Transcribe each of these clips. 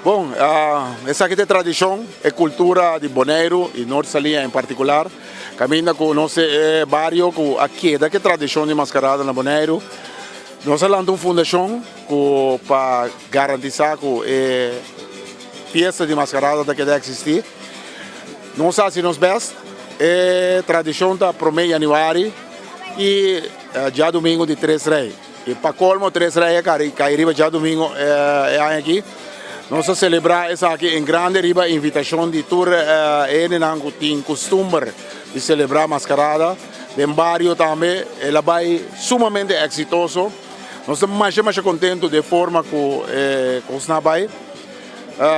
Bom, essa aqui é tradição, é cultura de Bonaire e Norte Salinha em particular. Caminha com o nosso bairro, com aqui, que é tradição de mascarada na Bonaire. Nós lançamos uma fundação para garantizar que a festa de mascarada que deve existir. Nós fazemos best, é tradição da 1 de janeiro e já domingo de 3 Reis. E para colmo, 3 Reis, que arriba já domingo aqui. Nós celebramos essa aqui em grande riba, invitação de tour, não tem costume de celebrar mascarada. Em barrio também, ela vai sumamente exitoso. Nós estamos mais contentos da forma que está vai.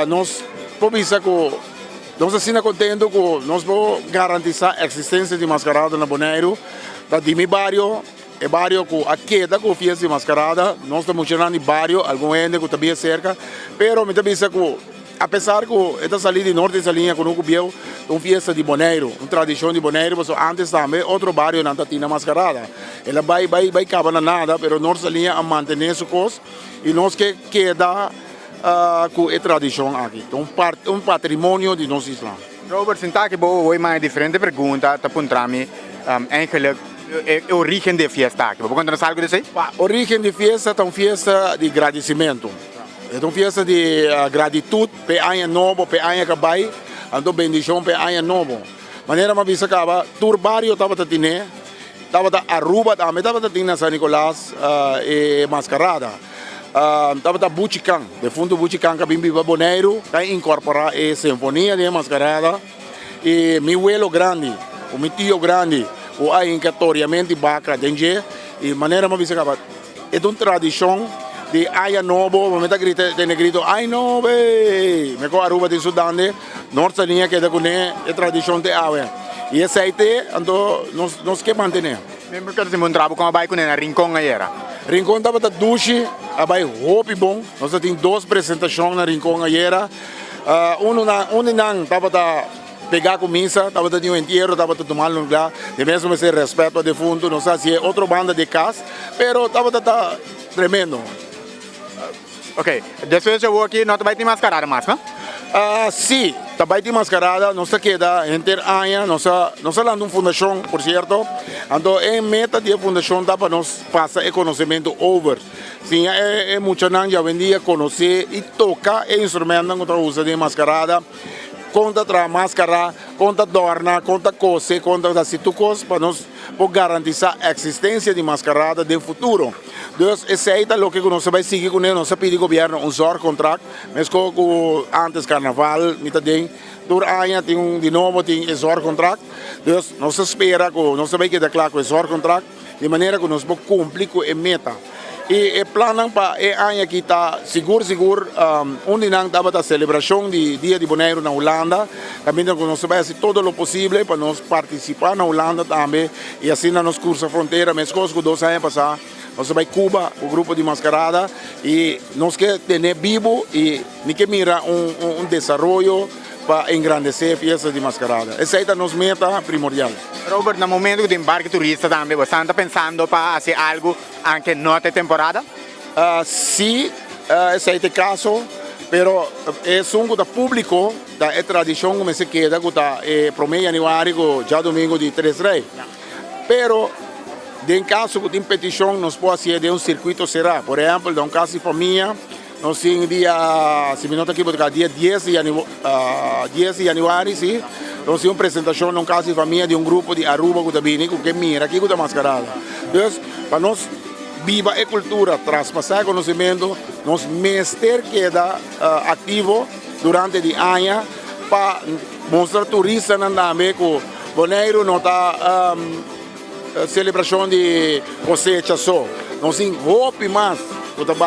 Nós podemos estamos contentes que nós vamos garantir a existência de mascarada na Bonaire. De meu barrio, é barrio que aqui da que fez de mascarada, nós estamos tirando de barrio, algum gente que também é cerca, pero me também que apesar que esta salida de norte de Salinha que nunca viu uma festa de Bonaire, uma tradição de Bonaire, mas antes também outro barrio não tinha mascarada. Ela vai acabar nada, pero norte de Salinha a manter essa coisa e nós que queda com a tradição aqui, um patrimônio de nosso Islã. Robert, sinta que vou mais diferente pergunta, tá puntrami, eigenlijk a origem da festa aqui. Vou contar algo disso aí? A origem da festa é uma festa de agradecimento. É uma festa de gratitude para o ano novo, para o ano que vai, então bendição para o ano novo. Maneira mais bisa acaba, tur barrio estava tendo, estava Aruba também, estava tendo São Nicolás e Mascarada. Estava Buchicang, de fundo Buchicang que vive para Bonaire, está incorporar a sinfonia de Mascarada e meu abuelo grande, o meu tio grande, o aí incatoriamente bacra denge e maneira mais bisa acaba, é uma tradição de Aya Novo, momento que tem grito Ay Nove, me co Aruba de Sudão, Norte Salinha que é da cune, é tradição de Awe. E esse aí então nós que manter. Lembro que você mostrava como vai com na Rincón aí era. Rincón estava da duche, vai roupa bom. Nós temos 2 apresentações na Rincón aí era. Não estava da pegar comida, estava da um inteiro, estava da tomar lugar. De mesmo esse respeito ao defunto, nós fazia outra banda de casa, pero estava da tremendo. Ok, depois eu vou aqui, não vai ter mascarada mais, não? Sim, também tem mascarada, nós queda entre anos, nós falamos de uma fundação, por certo, então em meta da fundação dá para nós passar o conhecimento over. Sim, é muito não já vendia conhecer e tocar o instrumento que usa de mascarada, conta tra máscara, conta dorna, conta coce, conta da situcos para nós garantir a existência de mascarada no futuro. Então, esse aí é o que nós vamos seguir com ele, nós pedimos ao governo um só contrato, mas como antes do carnaval, durante o ano tem de novo tem esse contrato, então nós esperamos que nós vamos quedar claro com esse contrato, de maneira que nós vamos cumprir com a meta. E o plano para o ano aqui está seguro, onde não estava a celebração de Dia de Bonaire na Holanda, também nós vamos fazer todo o possível para nós participar na Holanda também, e assim nós cruzamos a fronteira, mas coisas que 2 anos passados, nós vamos a Cuba, o grupo de mascarada, e nós queremos ter vivo e ninguém mira desenvolvimento para engrandecer a festa de mascarada. Essa é a nossa meta primordial. Robert, no momento que tem embarque turista também, você está pensando para fazer algo anche nota temporada? Sim, esse é o caso, pero é um da público, da tradição como se queda, que está 1 de janeiro, já domingo de 3 Reis. Pero em caso de petição, nós podemos fazer de um circuito será, por exemplo, de um caso de família, nós temos dia, se me nota aqui, dia 10 de janeiro, sim, nós temos uma apresentação num caso de família de um grupo de Aruba que está vindo, que mira aqui que está mascarada. Então, para nós viva a cultura, traspassar conhecimento, nós mestre queda ativo durante o ano para mostrar turistas também que Bonaire não está celebração de cosecha só. Nós temos roupa mais,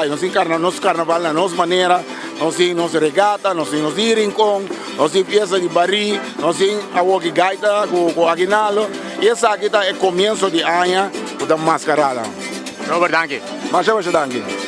nós temos nosso carnaval na nossa maneira, nós temos regata, nós temos rincón, nós temos peça de barri, nós temos a walkie gaita com aguinaldo, e essa aqui é o começo de ano da mascarada. Robert, danke. Mas danke.